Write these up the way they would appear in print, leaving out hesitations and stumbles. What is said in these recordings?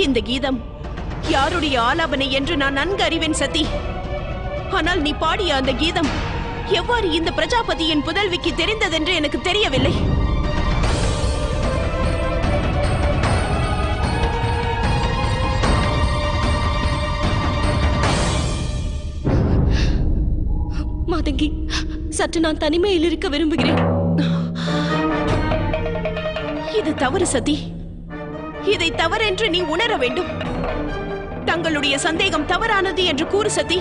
இந்த கீதம் யாருடைய ஆலாபனை என்று நான் நன்கு அறிவேன் சதி. ஆனால் நீ பாடிய அந்த கீதம் எவ்வாறு இந்த பிரஜாபதியின் புதல்விக்கு தெரிந்ததென்று எனக்கு தெரியவில்லை. மாதங்கி, சற்று நான் தனிமையில் இருக்க விரும்புகிறேன். இது தவறு சதி. இதை தவறென்று நீ உணர வேண்டும். தங்களுடைய சந்தேகம் தவறானது என்று கூறு சதி.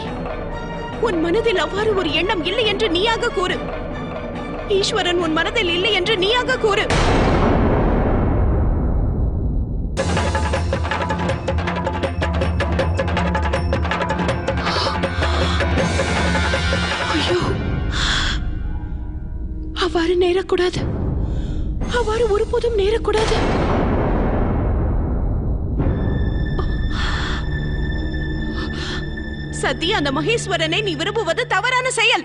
உன் மனதில் அவ்வாறு ஒரு எண்ணம் இல்லை என்று நீயாக கூறு. ஈஸ்வரன் உன் மனதில் இல்லை என்று நீயாக கூறு. ஐயோ, அவ்வாறு நேரக்கூடாது. அவ்வாறு ஒருபோதும் நேரக்கூடாது. சதி, அந்த மகேஸ்வரனை நீ விரும்புவது தவறான செயல்.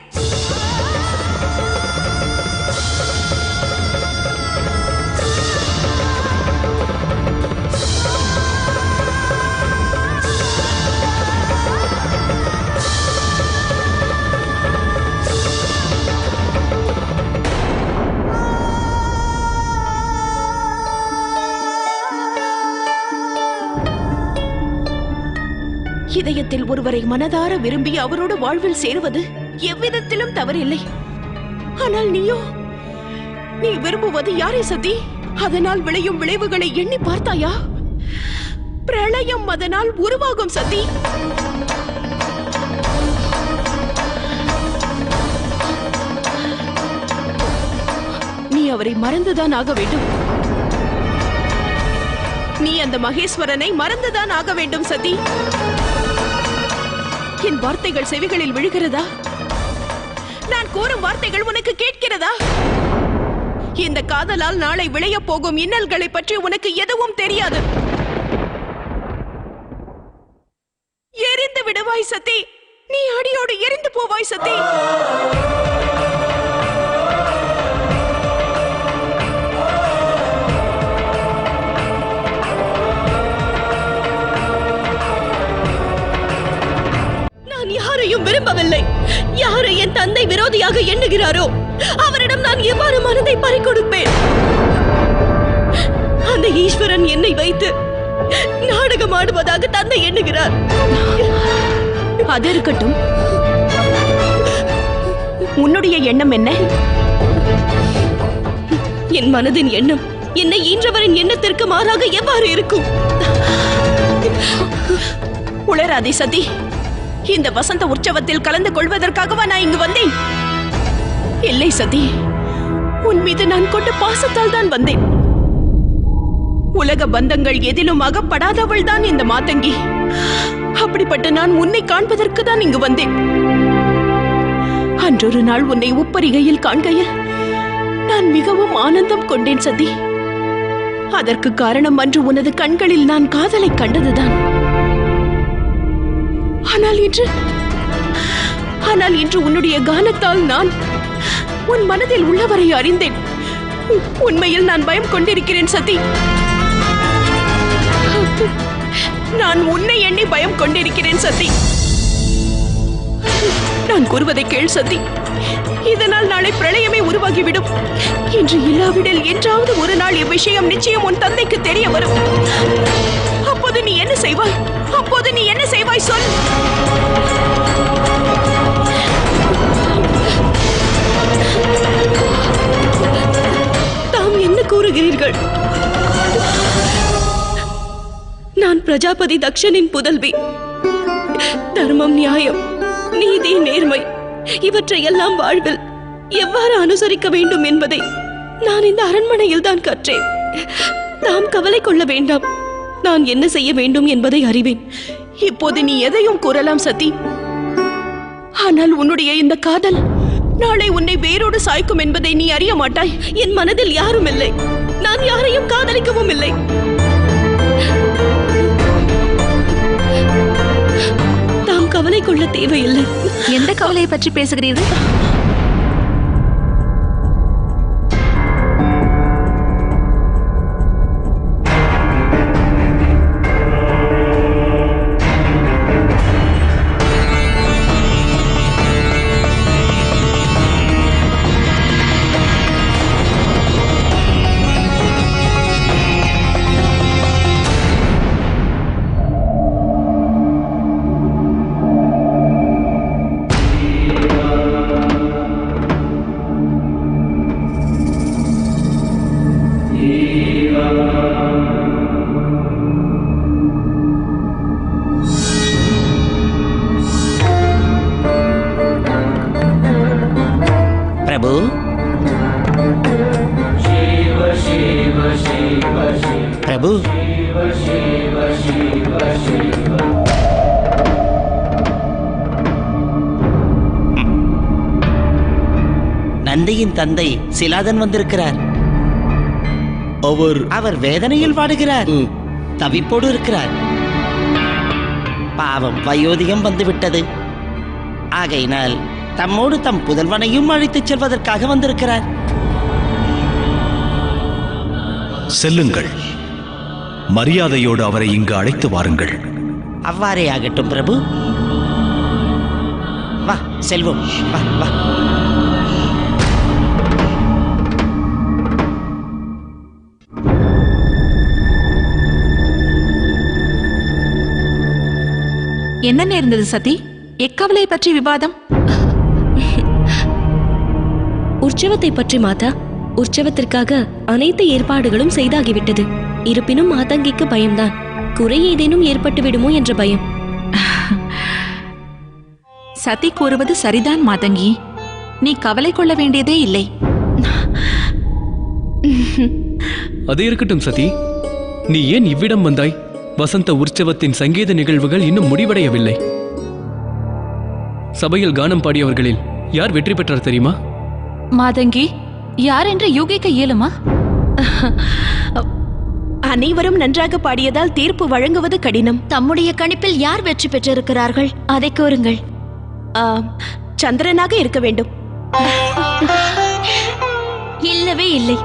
இதயத்தில் ஒருவரை மனதார விரும்பி அவரோடு வாழ்வில் சேருவது எவ்விதத்திலும் தவறில்லை. ஆனால் நீ விரும்புவது யாரை சதி? அதனால் விளையும் விளைவுகளை எண்ணி பார்த்தாயா? பிரளயம் அதனால் உருவாகும் சதி. நீ அவரை மறந்துதான் ஆக வேண்டும். நீ அந்த மகேஸ்வரனை மறந்துதான் ஆக வேண்டும் சதி. என் வார்த்தைகள் செவிகளில் விழுகிறதா? நான் கூறும் வார்த்தைகள் உனக்கு கேட்கிறதா? இந்த காதலால் நாளை விளைய போகும் இன்னல்களை பற்றி உனக்கு எதுவும் தெரியாது. எரிந்து விடுவாய் சதி. நீ அடியோடு எரிந்து போவாய் சதி. விரும்பவில்லை. யாரை என் தந்தை விரோதியாக எண்ணுகிறாரோ அவரிடம் நான் எவ்வாறு மனதை பறிகொடுப்பேன்? அந்த ஈஸ்வரன் என்னை வைத்து நாடகம் ஆடுவதாக தந்தை எண்ணுகிறார். அது இருக்கட்டும். உன்னுடைய எண்ணம் என்ன? என் மனதின் எண்ணம் என்னை ஈன்றவரின் எண்ணத்திற்கு மாறாக எவ்வாறு இருக்கும்? உளராதே சதி. இந்த வசந்த உற்சவத்தில் கலந்து கொள்வதற்காகவா நான் இங்கு வந்தேன்? இல்லை சதி, உன் மீது நான் கொண்ட பாசத்தால் தான் வந்தேன். உலக பந்தங்கள் எதிலும் அகப்படாதவள் தான் இந்த மாதங்கி. அப்படிப்பட்ட நான் உன்னை காண்பதற்கு தான் இங்கு வந்தேன். அன்றொரு நாள் உன்னை உப்பரிகையில் காண்கையில் நான் மிகவும் ஆனந்தம் கொண்டேன் சதி. அதற்கு காரணம் அன்று உனது கண்களில் நான் காதலை கண்டதுதான். ஆனால் இன்று உன்னுடைய கானத்தால் நான் உன் மனதில் உள்ளவரை அறிந்தேன். உண்மையில் நான் பயம் கொண்டிருக்கிறேன் சதி. நான் உன்னை எண்ணி பயம் கொண்டிருக்கிறேன் சதி. நான் கூறுவதை கேள் சதி. இதனால் நாளை பிரளயமே உருவாகிவிடும். இன்று இல்லாவிடில் என்றாவது ஒரு நாள் இவ்விஷயம் நிச்சயம் உன் தந்தைக்கு தெரிய வரும். அப்போது நீ என்ன செய்வாய்? சொல். தாம் என்ன கூறுகிறீர்கள்? நான் பிரஜாபதி தக்ஷனின் புதல்வி. தர்மம், நியாயம், நீதி, நேர்மை இவற்றையெல்லாம் வாழ்வில் எவ்வாறு அனுசரிக்க வேண்டும் என்பதை நான் இந்த அரண்மனையில் தான் கற்றேன். தாம் கவலை கொள்ள வேண்டாம். நான் என்ன செய்ய வேண்டும் என்பதை அறிவேன். இப்போது நீ எதையும் கூறலாம் சதி. ஆனால் உன்னுடைய இந்த காதல் நாளை உன்னை வேரோடு சாய்க்கும் என்பதை நீ அறிய மாட்டாய். என் மனதில் யாரும் இல்லை. நான் யாரையும் காதலிக்கவும் இல்லை. தாம் கவலை கொள்ள தேவையில்லை. எந்த கவலையை பற்றி பேசுகிறீர்கள்? பிரபு. பிரபு, நந்தியின் தந்தை சிலாதன் வந்திருக்கிறார். அவர் வேதனையில் வாடுகிறார், தவிப்போடு இருக்கிறார். பாவம், வயோதிகம் வந்துவிட்டது. ஆகையினால் தம்மோடு தம் புதல்வனையும் அழைத்துச் செல்வதற்காக வந்திருக்கிறார். செல்லுங்கள், மரியாதையோடு அவரை இங்கு அழைத்து வாருங்கள். அவ்வாறே ஆகட்டும் பிரபு. வா செல்வோம், வா வா. என்ன நேர்ந்தது சதி? எக்கவலை பற்றி விவாதம்? உற்சவத்தை பற்றி மாதா. உற்சவத்திற்காக அனைத்து ஏற்பாடுகளும் செய்தாகிவிட்டது. இருப்பினும் மாதங்கிக்கு பயம்தான். குறை ஏதேனும் ஏற்பட்டு விடுமோ என்ற பயம். சதி கூறுவது சரிதான் மாதங்கி. நீ கவலை கொள்ள வேண்டியதே இல்லை. அது இருக்கட்டும் சதி, நீ ஏன் இவ்விடம் வந்தாய்? வசந்த உற்சவத்தின் சங்கீத நிகழ்வுகள் இன்னும் முடிவடையவில்லை. சபையில் கானம் பாடியவர்களில் யார் வெற்றி பெற்றார் தெரியுமா? மாதங்கி, யார் என்று யூகிக்க இயலுமா? அனைவரும் நன்றாக பாடியதால் தீர்ப்பு வழங்குவது கடினம். தம்முடைய கணிப்பில் யார் வெற்றி பெற்றிருக்கிறார்கள்? அதை கூறுங்கள். சந்திரனாக இருக்க வேண்டும். இல்லவே இல்லை.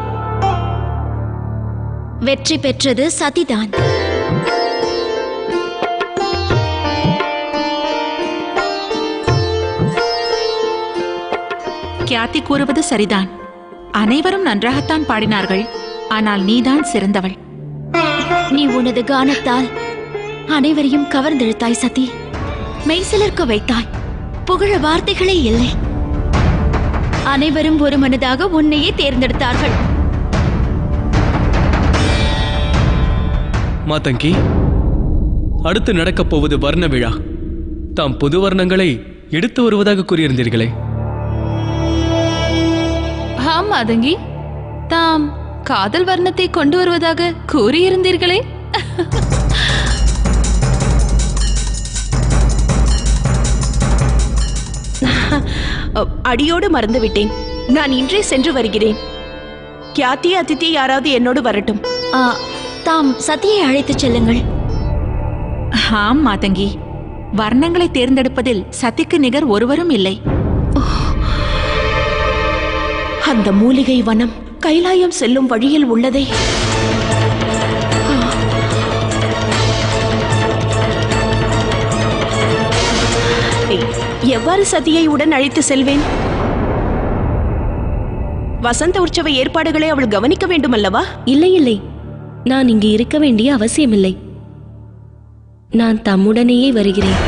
வெற்றி பெற்றது சதிதான். கியாதி கூறுவது சரிதான். அனைவரும் நன்றாகத்தான் பாடினார்கள். ஆனால் நீதான் சிறந்தவள். நீ உனது கானத்தால் அனைவரையும் கவர்ந்தெழுத்தாய் சதி. மெய்சிலிர்க்க வைத்தாய். புகழ வார்த்தைகளே இல்லை. அனைவரும் ஒரு மனதாக உன்னையே தேர்ந்தெடுத்தார்கள். மாதங்கி, அடுத்து நடக்கப் போவது வர்ண விழா. தாம் புது வர்ணங்களை எடுத்து வருவதாக கூறியிருந்தீர்களே. ஆம் மாதங்கி, தாம் காதல் வர்ணத்தை கொண்டு வருவதாக கூறியிருந்தீர்களே. அடியோடு மறந்துவிட்டேன். நான் இன்றே சென்று வருகிறேன். கியாத்தி அதித்தி யாராவது என்னோடு வரட்டும். தாம் சதியை அழைத்துச் செல்லுங்கள். ஆம் மாதங்கி, வர்ணங்களை தேர்ந்தெடுப்பதில் சதிக்கு நிகர் ஒருவரும் இல்லை. அந்த மூலிகை வனம் கைலாயம் செல்லும் வழியில் உள்ளதே. எவ்வாறு சதியை உடன் அழைத்து செல்வேன்? வசந்த உற்சவ ஏற்பாடுகளை அவள் கவனிக்க வேண்டும் அல்லவா? இல்லை இல்லை, நான் இங்கு இருக்க வேண்டிய அவசியமில்லை. நான் தம்முடனேயே வருகிறேன்.